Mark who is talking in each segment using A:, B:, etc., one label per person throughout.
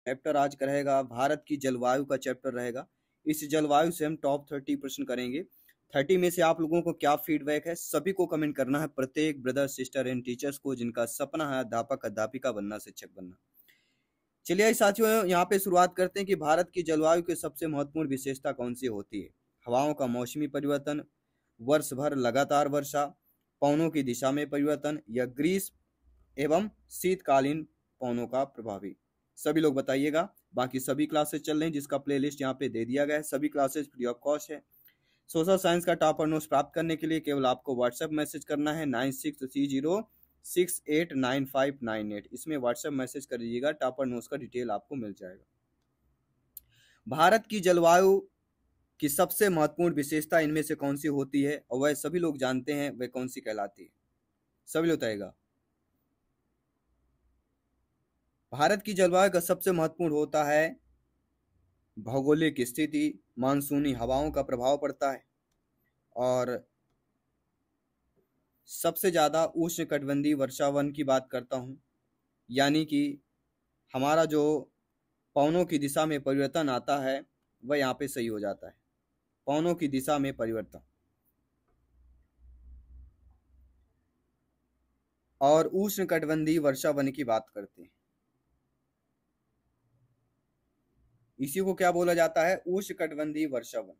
A: Chapter आज का रहेगा भारत की जलवायु का चैप्टर रहेगा। इस जलवायु से हम टॉप 30 प्रश्न करेंगे। 30 में से आप लोगों को क्या फीडबैक है, सभी को कमेंट करना है, प्रत्येक ब्रदर सिस्टर एंड टीचर्स को जिनका सपना है अध्यापक अध्यापिका बनना, शिक्षक बनना। चलिए साथियों, यहाँ पे शुरुआत करते हैं कि भारत की जलवायु की सबसे महत्वपूर्ण विशेषता कौन सी होती है। हवाओं का मौसमी परिवर्तन, वर्ष भर लगातार वर्षा, पवनों की दिशा में परिवर्तन, या ग्रीष्म एवं शीतकालीन पवनों का प्रभावी। सभी लोग बताइएगा। बाकी सभी क्लासेस चल रही हैं जिसका प्लेलिस्ट यहाँ पे दे दिया गया है। सभी क्लासेस फ्री ऑफ कॉस्ट है। सोशल साइंस का टॉपर नोट्स प्राप्त करने के लिए केवल आपको व्हाट्सएप मैसेज करना है 9630689598। इसमें व्हाट्सएप मैसेज कर दीजिएगा, टॉपर नोट्स का डिटेल आपको मिल जाएगा। भारत की जलवायु की सबसे महत्वपूर्ण विशेषता इनमें से कौन सी होती है, और वह सभी लोग जानते हैं वह कौन सी कहलाती है। सभी लोग बताइएगा। भारत की जलवायु का सबसे महत्वपूर्ण होता है भौगोलिक स्थिति, मानसूनी हवाओं का प्रभाव पड़ता है, और सबसे ज्यादा उष्णकटिबंधीय वर्षावन की बात करता हूं, यानी कि हमारा जो पवनों की दिशा में परिवर्तन आता है वह यहाँ पे सही हो जाता है। पवनों की दिशा में परिवर्तन और उष्णकटिबंधीय वर्षावन की बात करते हैं। इसी को क्या बोला जाता है, उष्णकटिबंधीय वर्षावन।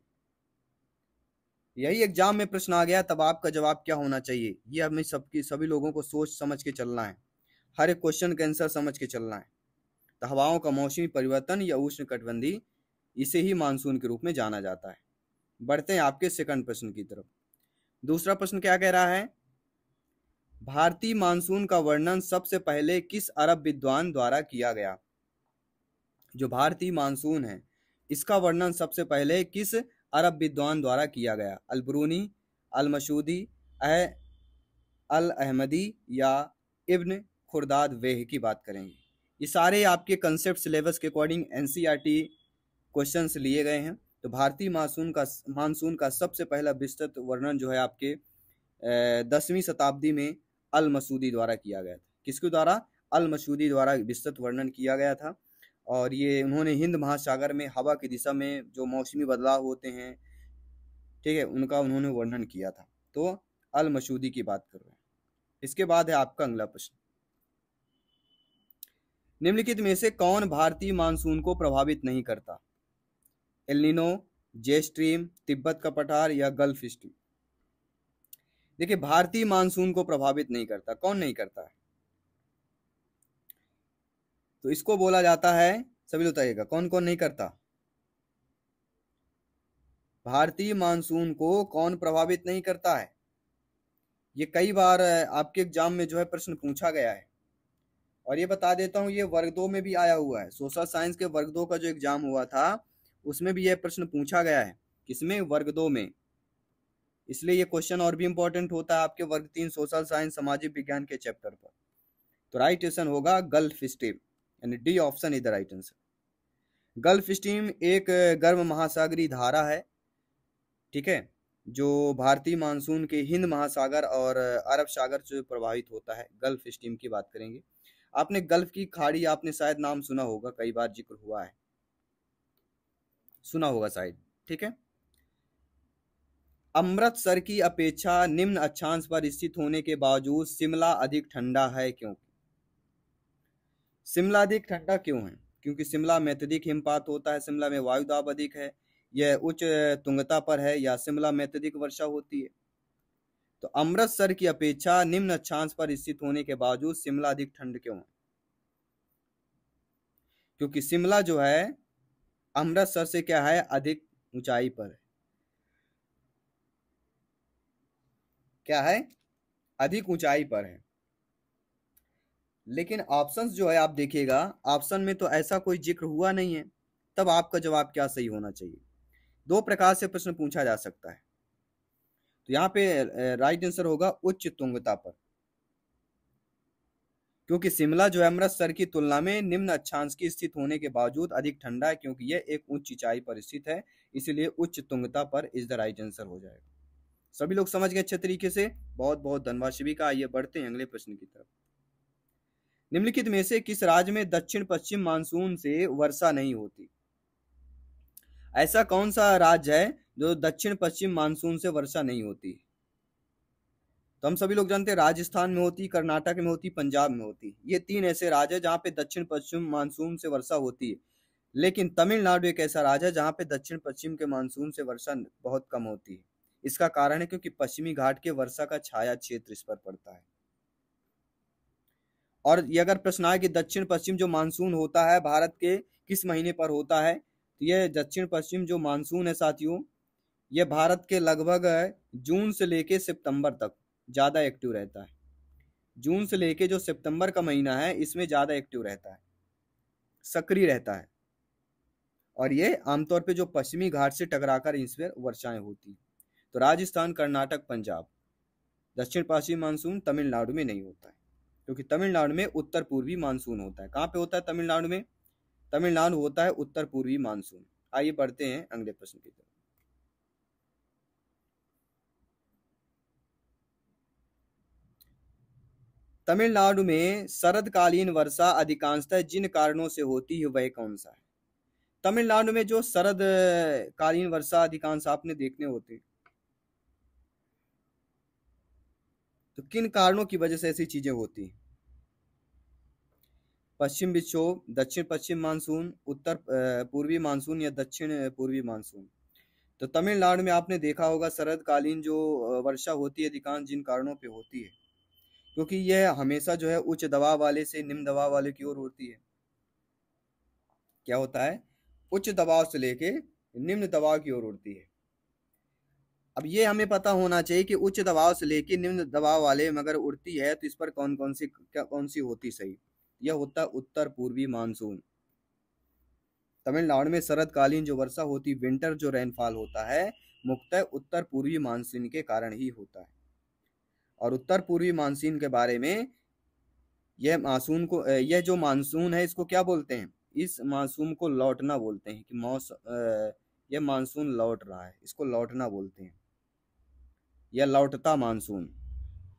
A: यही एग्जाम में प्रश्न आ गया, तब आपका जवाब क्या होना चाहिए, ये हमें सभी लोगों को सोच समझ के चलना है। हर एक क्वेश्चन का आंसर समझ के चलना है। तो हवाओं का मौसमी परिवर्तन या उष्णकटिबंधीय, इसे ही मानसून के रूप में जाना जाता है। बढ़ते हैं आपके सेकंड प्रश्न की तरफ। दूसरा प्रश्न क्या कह रहा है, भारतीय मानसून का वर्णन सबसे पहले किस अरब विद्वान द्वारा किया गया। जो भारतीय मानसून है इसका वर्णन सबसे पहले किस अरब विद्वान द्वारा किया गया। अल-बरूनी, अल-मसूदी, अल-अहमदी या इब्न खुर्दाद वेह की बात करेंगे। ये सारे आपके कंसेप्ट सिलेबस के अकॉर्डिंग एनसीईआरटी क्वेश्चंस लिए गए हैं। तो भारतीय मानसून का सबसे पहला विस्तृत वर्णन जो है आपके 10वीं शताब्दी में अल-मसूदी द्वारा किया गया था। किसके द्वारा, अल-मसूदी द्वारा विस्तृत वर्णन किया गया था। और ये उन्होंने हिंद महासागर में हवा की दिशा में जो मौसमी बदलाव होते हैं, ठीक है, उनका उन्होंने वर्णन किया था। तो अल-मसूदी की बात कर रहे हैं। इसके बाद है आपका अगला प्रश्न, निम्नलिखित में से कौन भारतीय मानसून को प्रभावित नहीं करता। एल नीनो, जे स्ट्रीम, तिब्बत का पठार या गल्फ स्ट्रीम। देखिए, भारतीय मानसून को प्रभावित नहीं करता, कौन नहीं करता है, तो इसको बोला जाता है, सभी बताइएगा कौन कौन नहीं करता। भारतीय मानसून को कौन प्रभावित नहीं करता है, ये कई बार आपके एग्जाम में जो है प्रश्न पूछा गया है। और ये बता देता हूं, ये वर्ग 2 में भी आया हुआ है। सोशल साइंस के वर्ग 2 का जो एग्जाम हुआ था उसमें भी यह प्रश्न पूछा गया है। किसमें, वर्ग 2 में। इसलिए ये क्वेश्चन और भी इंपॉर्टेंट होता है आपके वर्ग 3 सोशल साइंस सामाजिक विज्ञान के चैप्टर पर। तो राइट आंसर होगा गल्फ स्ट्रीम, यानी D option is the right answer. Gulf stream एक गर्म महासागरीय धारा है, ठीक है, जो भारतीय मानसून के हिंद महासागर और अरब सागर से प्रभावित होता है। गल्फ स्ट्रीम की बात करेंगे। आपने गल्फ की खाड़ी, आपने शायद नाम सुना होगा, कई बार जिक्र हुआ है, सुना होगा शायद, ठीक है। अमृतसर की अपेक्षा निम्न अक्षांश पर स्थित होने के बावजूद शिमला अधिक ठंडा है, क्यों। शिमला अधिक ठंडा क्यों है, क्योंकि शिमला में अत्यधिक हिमपात होता है, शिमला में वायु दाब अधिक है, यह उच्च तुंगता पर है, या शिमला में अत्यधिक वर्षा होती है। तो अमृतसर की अपेक्षा निम्न अक्षांश पर स्थित होने के बावजूद शिमला अधिक ठंड क्यों है, क्योंकि शिमला जो है अमृतसर से क्या है, अधिक ऊंचाई पर है। क्या है, अधिक ऊंचाई पर है। लेकिन ऑप्शंस जो है आप देखिएगा, ऑप्शन में तो ऐसा कोई जिक्र हुआ नहीं है। तब आपका जवाब क्या सही होना चाहिए। दो प्रकार से प्रश्न पूछा जा सकता है। तो यहाँ पे राइट आंसर होगा उच्च तुंगता पर, क्योंकि शिमला जो है अमृतसर की तुलना में निम्न अक्षांश की स्थित होने के बावजूद अधिक ठंडा है, क्योंकि यह एक उच्च ऊंचाई पर स्थित है, इसलिए उच्च तुंगता पर इज द राइट आंसर हो जाएगा। सभी लोग समझ गए अच्छे तरीके से, बहुत बहुत धन्यवाद सभी का। आइए बढ़ते हैं अगले प्रश्न की तरफ। निम्नलिखित में से किस राज्य में दक्षिण पश्चिम मानसून से वर्षा नहीं होती? ऐसा कौन सा राज्य है जो दक्षिण पश्चिम मानसून से वर्षा नहीं होती? तो हम सभी लोग जानते हैं राजस्थान में होती, कर्नाटक में होती, पंजाब में होती। ये तीन ऐसे राज्य है जहाँ पे दक्षिण पश्चिम मानसून से वर्षा होती है। लेकिन तमिलनाडु एक ऐसा राज्य है जहाँ पे दक्षिण पश्चिम के मानसून से वर्षा बहुत कम होती है। इसका कारण है क्योंकि पश्चिमी घाट के वर्षा का छाया क्षेत्र इस पर पड़ता है। और ये अगर प्रश्न आए कि दक्षिण पश्चिम जो मानसून होता है भारत के किस महीने पर होता है, तो ये दक्षिण पश्चिम जो मानसून है साथियों, ये भारत के लगभग जून से लेके सितंबर तक ज्यादा एक्टिव रहता है। जून से लेके जो सितंबर का महीना है इसमें ज्यादा एक्टिव रहता है, सक्रिय रहता है। और ये आमतौर पे जो पश्चिमी घाट से टकराकर इसमें वर्षाएं होती। तो राजस्थान, कर्नाटक, पंजाब। दक्षिण पश्चिम मानसून तमिलनाडु में नहीं होता है क्योंकि तमिलनाडु में उत्तर पूर्वी मानसून होता है। कहाँ पे होता है तमिलनाडु में? तमिलनाडु होता है उत्तर पूर्वी मानसून। आइए बढ़ते हैं अगले प्रश्न की तरफ। तमिलनाडु में शरदकालीन वर्षा अधिकांशतः जिन कारणों से होती है वह कौन सा है? तमिलनाडु में जो शरदकालीन वर्षा अधिकांश आपने देखने होते हैं, तो किन कारणों की वजह से ऐसी चीजें होती हैं? पश्चिम विक्षोभ, दक्षिण पश्चिम मानसून, उत्तर पूर्वी मानसून या दक्षिण पूर्वी मानसून। तो तमिलनाडु में आपने देखा होगा शरदकालीन जो वर्षा होती है अधिकांश जिन कारणों पे होती है क्योंकि यह हमेशा जो है उच्च दबाव वाले से निम्न दबाव वाले की ओर होती है। क्या होता है? उच्च दबाव से लेके निम्न दबाव की ओर उड़ती है। अब ये हमें पता होना चाहिए कि उच्च दबाव से लेके निम्न दबाव वाले मगर उड़ती है तो इस पर कौन सी होती सही? यह होता है उत्तर पूर्वी मानसून। तमिलनाडु में शरदकालीन जो वर्षा होती, विंटर जो रेनफॉल होता है, मुख्यतः उत्तर पूर्वी मानसून के कारण ही होता है। और उत्तर पूर्वी मानसून के बारे में यह जो मानसून है इसको क्या बोलते हैं? इस मानसून को लौटना बोलते हैं कि यह मानसून लौट रहा है, इसको लौटना बोलते हैं। यह लौटता मानसून,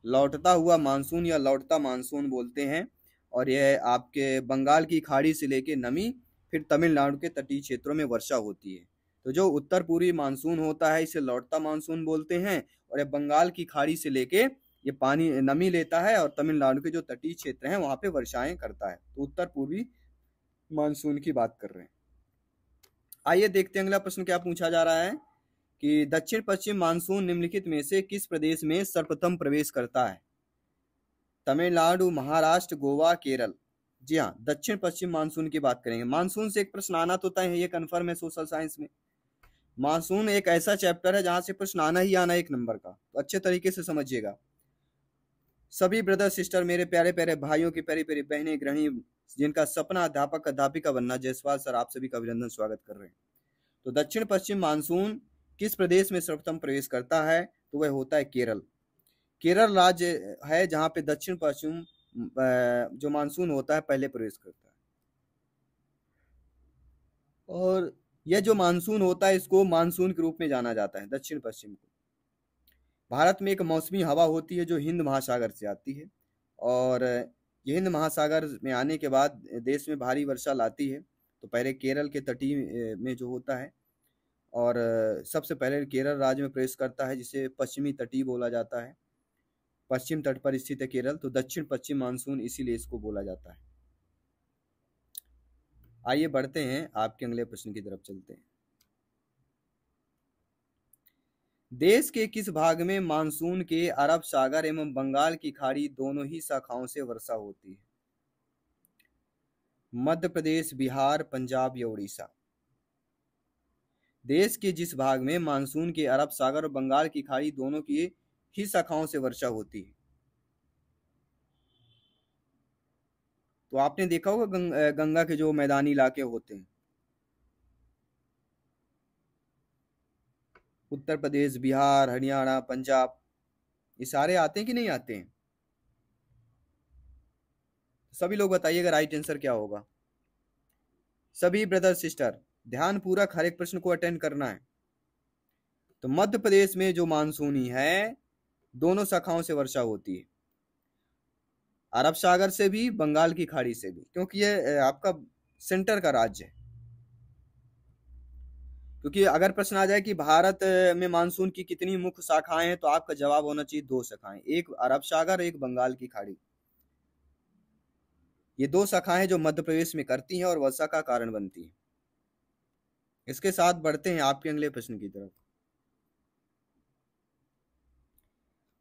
A: लौटता हुआ मानसून या लौटता मानसून बोलते हैं। और यह आपके बंगाल की खाड़ी से लेके नमी फिर तमिलनाडु के तटीय क्षेत्रों में वर्षा होती है। तो जो उत्तर पूर्वी मानसून होता है इसे लौटता मानसून बोलते हैं। और यह बंगाल की खाड़ी से लेके ये पानी नमी लेता है और तमिलनाडु के जो तटीय क्षेत्र हैं वहां पे वर्षाएं करता है। तो उत्तर पूर्वी मानसून की बात कर रहे हैं। आइए देखते हैं अगला प्रश्न क्या पूछा जा रहा है कि दक्षिण पश्चिम मानसून निम्नलिखित में से किस प्रदेश में सर्वप्रथम प्रवेश करता है? तमिलनाडु, महाराष्ट्र, गोवा, केरल। जी हाँ, दक्षिण पश्चिम मानसून की बात करेंगे। मानसून से एक प्रश्न आना तो तय है, ये कन्फर्म है सोशल साइंस में। मानसून एक ऐसा चैप्टर है जहां से प्रश्न आना ही आना एक नंबर का, तो अच्छे तरीके से समझिएगा। सभी ब्रदर सिस्टर, मेरे प्यारे प्यारे भाइयों की प्यारी प्यारी बहनें, गृहिणी जिनका सपना अध्यापक अध्यापिका बनना, जयसवाल सर आप सभी का अभिनंदन स्वागत कर रहे हैं। तो दक्षिण पश्चिम मानसून किस प्रदेश में सर्वप्रथम प्रवेश करता है? तो वह होता है केरल। केरल राज्य है जहां पे दक्षिण पश्चिम जो मानसून होता है पहले प्रवेश करता है। और यह जो मानसून होता है इसको मानसून के रूप में जाना जाता है दक्षिण पश्चिम को। भारत में एक मौसमी हवा होती है जो हिंद महासागर से आती है और ये हिंद महासागर में आने के बाद देश में भारी वर्षा लाती है। तो पहले केरल के तटीय में जो होता है और सबसे पहले केरल राज्य में प्रवेश करता है जिसे पश्चिमी तटीय बोला जाता है। पश्चिम तट पर स्थित है केरल, तो दक्षिण पश्चिम मानसून इसीलिए इसको बोला जाता है। आइए बढ़ते हैं, आपके अगले प्रश्न की तरफ चलते हैं। देश के किस भाग में मानसून के अरब सागर एवं बंगाल की खाड़ी दोनों ही शाखाओं से वर्षा होती है? मध्य प्रदेश, बिहार, पंजाब या उड़ीसा। देश के जिस भाग में मानसून के अरब सागर और बंगाल की खाड़ी दोनों की ही शाखाओं से वर्षा होती है, तो आपने देखा होगा गंगा के जो मैदानी इलाके होते हैं, उत्तर प्रदेश, बिहार, हरियाणा, पंजाब, ये सारे आते हैं कि नहीं आते हैं? सभी लोग बताइएगा राइट आंसर क्या होगा। सभी ब्रदर सिस्टर ध्यान पूर्वक हर एक प्रश्न को अटेंड करना है। तो मध्य प्रदेश में जो मानसूनी है दोनों शाखाओं से वर्षा होती है। अरब सागर से भी, बंगाल की खाड़ी से भी, क्योंकि ये आपका सेंटर का राज्य है। क्योंकि अगर प्रश्न आ जाए कि भारत में मानसून की कितनी मुख्य शाखाएं हैं, तो आपका जवाब होना चाहिए 2 शाखाएं, एक अरब सागर, एक बंगाल की खाड़ी। ये 2 शाखाएं जो मध्य प्रदेश में करती हैं और वर्षा का कारण बनती हैं। इसके साथ बढ़ते हैं आपके अगले प्रश्न की तरफ।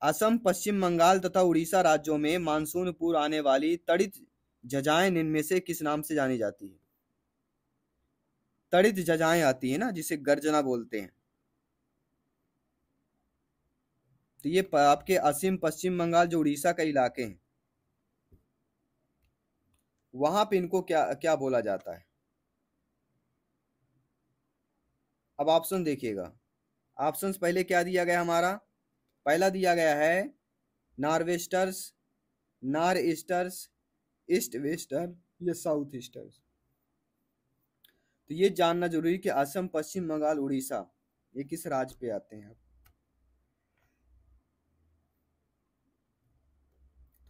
A: असम, पश्चिम बंगाल तथा उड़ीसा राज्यों में मानसून पूर्व आने वाली तड़ित झजाएं निम्न में से किस नाम से जानी जाती है? तड़ित झजाएं आती है ना, जिसे गर्जना बोलते हैं। तो ये आपके असम, पश्चिम बंगाल, जो उड़ीसा का इलाके हैं, वहां पे इनको क्या क्या बोला जाता है? अब ऑप्शन देखिएगा। ऑप्शंस पहले क्या दिया गया हमारा? पहला दिया गया है नॉर्वेस्टर्स, नॉर ईस्टर्स, ईस्ट वेस्टर, या साउथ ईस्टर्स। तो ये जानना जरूरी कि असम, पश्चिम बंगाल, उड़ीसा ये किस राज्य पे आते हैं।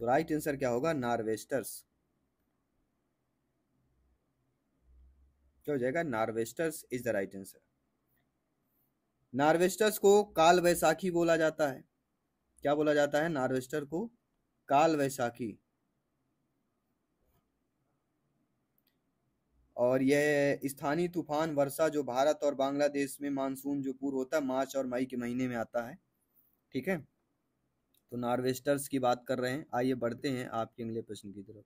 A: तो राइट आंसर क्या होगा? नॉर्वेस्टर्स। क्या हो जाएगा? नॉर्वेस्टर्स इज द राइट आंसर। नॉर्वेस्टर्स को काल वैसाखी बोला जाता है। क्या बोला जाता है नॉर्वेस्टर को? काल वैसाखी। और यह स्थानीय तूफान वर्षा जो भारत और बांग्लादेश में मानसून जो पूर्व होता है, मार्च और मई के महीने में आता है। ठीक है, तो नॉर्वेस्टर्स की बात कर रहे हैं। आइए बढ़ते हैं आपके अगले प्रश्न की तरफ।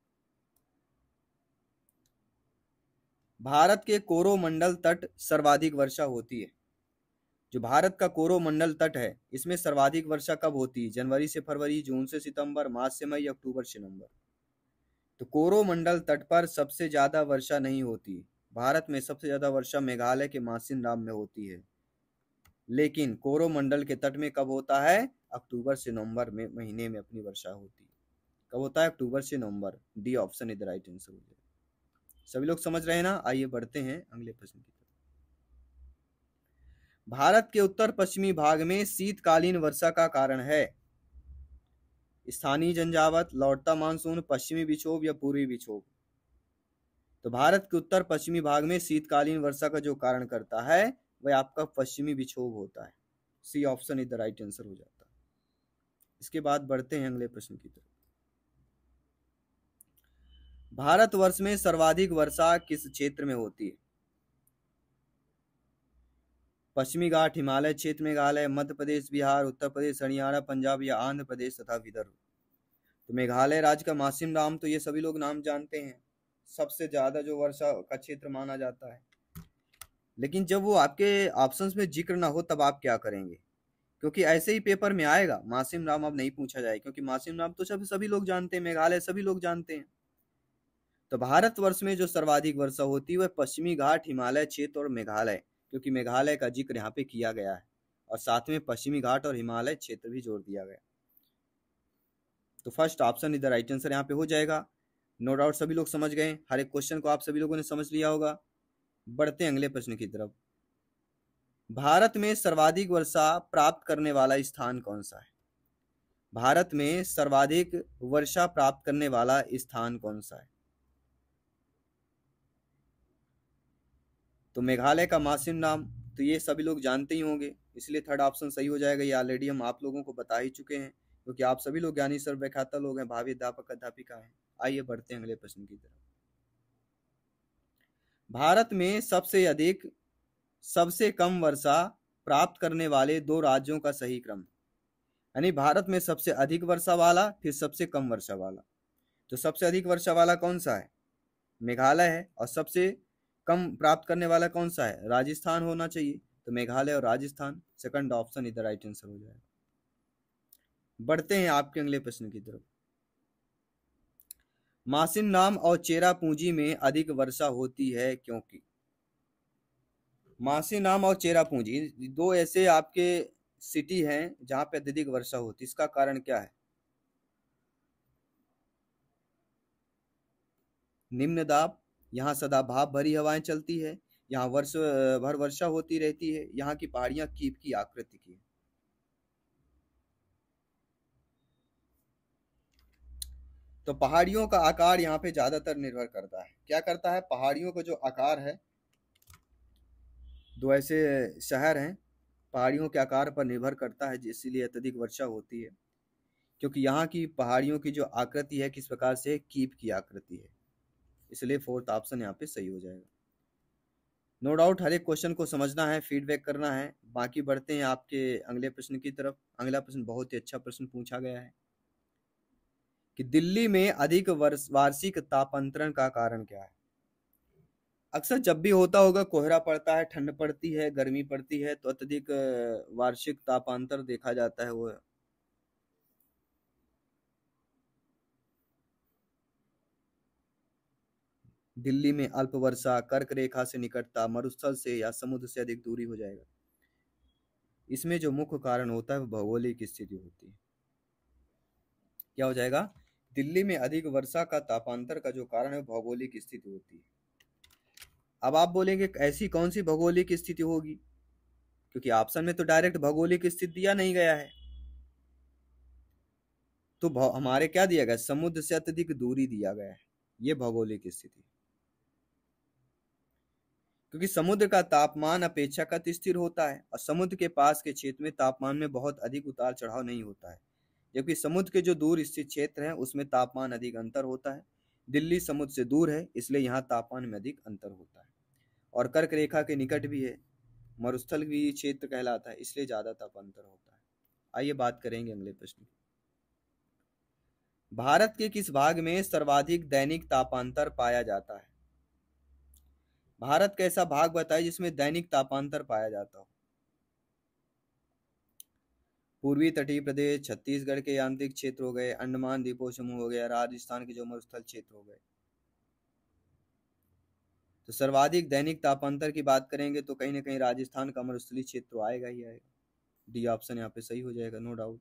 A: भारत के कोरोमंडल तट सर्वाधिक वर्षा होती है। जो भारत का कोरोमंडल तट है, इसमें सर्वाधिक वर्षा कब होती है? जनवरी से फरवरी, जून से सितंबर, मार्च से मई, अक्टूबर से नवंबर। तो कोरोमंडल तट पर सबसे ज्यादा वर्षा नहीं होती। भारत में सबसे ज्यादा वर्षा मेघालय के मासिनराम में होती है। लेकिन कोरोमंडल के तट में कब होता है? अक्टूबर से नवंबर में महीने में अपनी वर्षा होती है। कब होता है? अक्टूबर से नवंबर। D option is the right answer हो जाएगा। सभी लोग समझ रहे हैं ना? आइए बढ़ते हैं अगले प्रश्न की तरफ। भारत के उत्तर पश्चिमी भाग में शीतकालीन वर्षा का कारण है स्थानीय झंझावात, लौटता मानसून, पश्चिमी विक्षोभ या पूर्वी विक्षोभ। तो भारत के उत्तर पश्चिमी भाग में शीतकालीन वर्षा का जो कारण करता है वह आपका पश्चिमी विक्षोभ होता है। C option is the right answer हो जाता है। इसके बाद बढ़ते हैं अगले प्रश्न की तरफ। भारतवर्ष में सर्वाधिक वर्षा किस क्षेत्र में होती है? पश्चिमी घाट, हिमालय क्षेत्र, मेघालय, मध्य प्रदेश, बिहार, उत्तर प्रदेश, हरियाणा, पंजाब या आंध्र प्रदेश तथा विदर्भ। तो मेघालय राज्य का मासिनराम तो ये सभी लोग नाम जानते हैं, सबसे ज्यादा जो वर्षा का क्षेत्र माना जाता है। लेकिन जब वो आपके ऑप्शंस में जिक्र ना हो तब आप क्या करेंगे? क्योंकि ऐसे ही पेपर में आएगा, मासिम राम अब नहीं पूछा जाए, क्योंकि मासिम राम तो सभी लोग जानते हैं, मेघालय सभी लोग जानते हैं। तो भारतवर्ष में जो सर्वाधिक वर्षा होती है वह पश्चिमी घाट, हिमालय क्षेत्र और मेघालय, क्योंकि मेघालय का जिक्र यहाँ पे किया गया है और साथ में पश्चिमी घाट और हिमालय क्षेत्र भी जोड़ दिया गया। तो फर्स्ट ऑप्शन इधर राइट आंसर यहाँ पे हो जाएगा। नो डाउट सभी लोग समझ गए, हर एक क्वेश्चन को आप सभी लोगों ने समझ लिया होगा। बढ़ते हैं अगले प्रश्न की तरफ। भारत में सर्वाधिक वर्षा प्राप्त करने वाला स्थान कौन सा है? भारत में सर्वाधिक वर्षा प्राप्त करने वाला स्थान कौन सा है? तो मेघालय का मासिनराम तो ये सभी लोग जानते ही होंगे, इसलिए थर्ड ऑप्शन सही हो जाएगा। ये ऑलरेडी हम आप लोगों को बता ही चुके हैं, क्योंकि आप सभी लोग ज्ञानी सर्व व्याख्याता लोग हैं, भावी अध्यापक अध्यापिका हैं। आइए बढ़ते हैं अगले प्रश्न की तरफ। भारत में सबसे अधिक, सबसे कम वर्षा प्राप्त करने वाले 2 राज्यों का सही क्रम। यानी भारत में सबसे अधिक वर्षा वाला, फिर सबसे कम वर्षा वाला। तो सबसे अधिक वर्षा वाला कौन सा है? मेघालय है। और सबसे कम प्राप्त करने वाला कौन सा है? राजस्थान होना चाहिए। तो मेघालय और राजस्थान, सेकंड ऑप्शन इधर राइट आंसर हो जाएगा। बढ़ते हैं आपके अगले प्रश्न की तरफ। मासिनराम और चेरापूंजी में अधिक वर्षा होती है क्योंकि? मासिनराम और चेरापूंजी 2 ऐसे आपके सिटी हैं जहां पे अत्यधिक वर्षा होती है। इसका कारण क्या है? निम्न दाब, यहाँ सदा भाप भरी हवाएं चलती है, यहाँ वर्ष भर वर्षा होती रहती है, यहाँ की पहाड़ियां कीप की आकृति की है। तो पहाड़ियों का आकार यहाँ पे ज्यादातर निर्भर करता है, क्या करता है, पहाड़ियों का जो आकार है, दो ऐसे शहर हैं, पहाड़ियों के आकार पर निर्भर करता है, इसीलिए अत्यधिक वर्षा होती है, क्योंकि यहाँ की पहाड़ियों की जो आकृति है किस प्रकार से, कीप की आकृति है, इसलिए फोर्थ ऑप्शन यहाँ पे सही हो जाएगा। नो डाउट हर एक क्वेश्चन को समझना है, फीडबैक करना है। बाकी बढ़ते हैं आपके अगले प्रश्न की तरफ। अगला प्रश्न बहुत ही अच्छा प्रश्न पूछा गया है कि दिल्ली में अधिक वार्षिक तापांतरण का कारण क्या है। अक्सर जब भी होता होगा, कोहरा पड़ता है, ठंड पड़ती है, गर्मी पड़ती है, तो अत्यधिक वार्षिक तापांतर देखा जाता है। वो दिल्ली में अल्प वर्षा, कर्क रेखा से निकटता, मरुस्थल से या समुद्र से अधिक दूरी हो जाएगा। इसमें जो मुख्य कारण होता है वो भौगोलिक स्थिति होती है। क्या हो जाएगा, दिल्ली में अधिक वर्षा का तापांतर का जो कारण है भौगोलिक स्थिति होती है। अब आप बोलेंगे ऐसी कौन सी भौगोलिक स्थिति होगी, क्योंकि ऑप्शन में तो डायरेक्ट भौगोलिक स्थिति दिया नहीं गया है, तो हमारे क्या दिया गया, समुद्र से अत्यधिक दूरी दिया गया है, ये भौगोलिक स्थिति। क्योंकि समुद्र का तापमान अपेक्षाकृत स्थिर होता है और समुद्र के पास के क्षेत्र में तापमान में बहुत अधिक उतार चढ़ाव नहीं होता है, जबकि समुद्र के जो दूर स्थित क्षेत्र हैं उसमें तापमान अधिक अंतर होता है। दिल्ली समुद्र से दूर है, इसलिए यहाँ तापमान में अधिक अंतर होता है, और कर्क रेखा के निकट भी है, मरुस्थल भी क्षेत्र कहलाता है, इसलिए ज्यादा तापांतर होता है। आइए बात करेंगे अगले प्रश्न की। भारत के किस भाग में सर्वाधिक दैनिक तापांतर पाया जाता है। भारत का ऐसा भाग बताइए जिसमें दैनिक तापांतर पाया जाता हो। पूर्वी तटीय प्रदेश, छत्तीसगढ़ के आंतरिक क्षेत्र हो गए, अंडमान द्वीपों समूह हो गया, राजस्थान के जो मरुस्थल क्षेत्र हो गए। तो सर्वाधिक दैनिक तापांतर की बात करेंगे तो कहीं ना कहीं राजस्थान का मरुस्थलीय क्षेत्र आएगा ही आएगा। डी ऑप्शन यहाँ पे सही हो जाएगा, नो डाउट।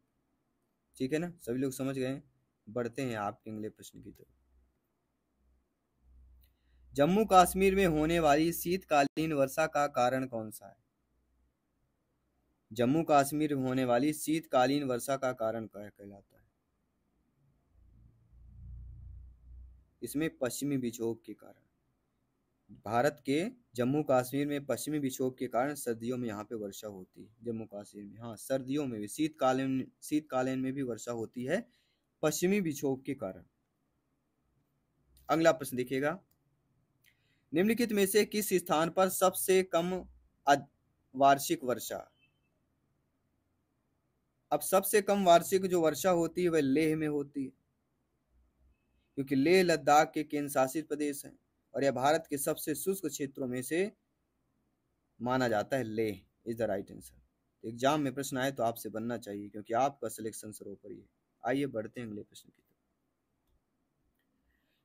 A: ठीक है ना, सभी लोग समझ गए। बढ़ते हैं आपके अगले प्रश्न की तरफ। जम्मू कश्मीर में होने वाली शीतकालीन वर्षा का कारण कौन सा है। जम्मू कश्मीर में होने वाली शीतकालीन वर्षा का कारण क्या कहलाता है। इसमें पश्चिमी विक्षोभ के कारण, भारत के जम्मू कश्मीर में पश्चिमी विक्षोभ के कारण सर्दियों में यहाँ पे वर्षा होती है। जम्मू कश्मीर में, हाँ, सर्दियों में भी, शीतकालीन में भी वर्षा होती है पश्चिमी विक्षोभ के कारण। अगला प्रश्न देखिएगा, निम्नलिखित में से किस स्थान पर सबसे कम वार्षिक वर्षा। अब सबसे कम वार्षिक जो वर्षा होती है वह लेह में होती है, क्योंकि लेह लद्दाख के केंद्र शासित प्रदेश है और यह भारत के सबसे शुष्क क्षेत्रों में से माना जाता है। Leh is the right answer. Exam में प्रश्न आए तो आपसे बनना चाहिए, क्योंकि आपका सिलेक्शन सर्वोपरि है। आइए बढ़ते हैं अगले प्रश्न की तरफ।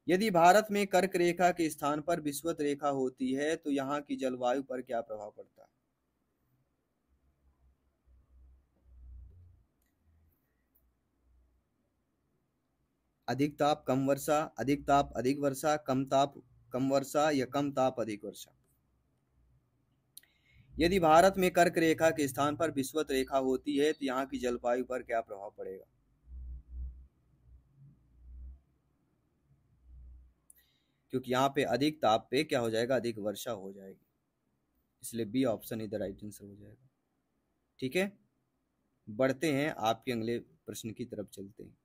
A: यदि भारत में कर्क रेखा के स्थान पर विषुवत रेखा होती है तो यहाँ की जलवायु पर क्या प्रभाव पड़ता है। अधिक ताप कम वर्षा, अधिक ताप अधिक वर्षा, कम ताप कम वर्षा या कम ताप अधिक वर्षा। यदि भारत में कर्क रेखा के स्थान पर विषुवत रेखा होती है तो यहाँ की जलवायु पर क्या प्रभाव पड़ेगा। क्योंकि यहाँ पे अधिक ताप पे क्या हो जाएगा, अधिक वर्षा हो जाएगी, इसलिए बी ऑप्शन इधर राइट आंसर हो जाएगा। ठीक है, बढ़ते हैं आपके अगले प्रश्न की तरफ चलते हैं।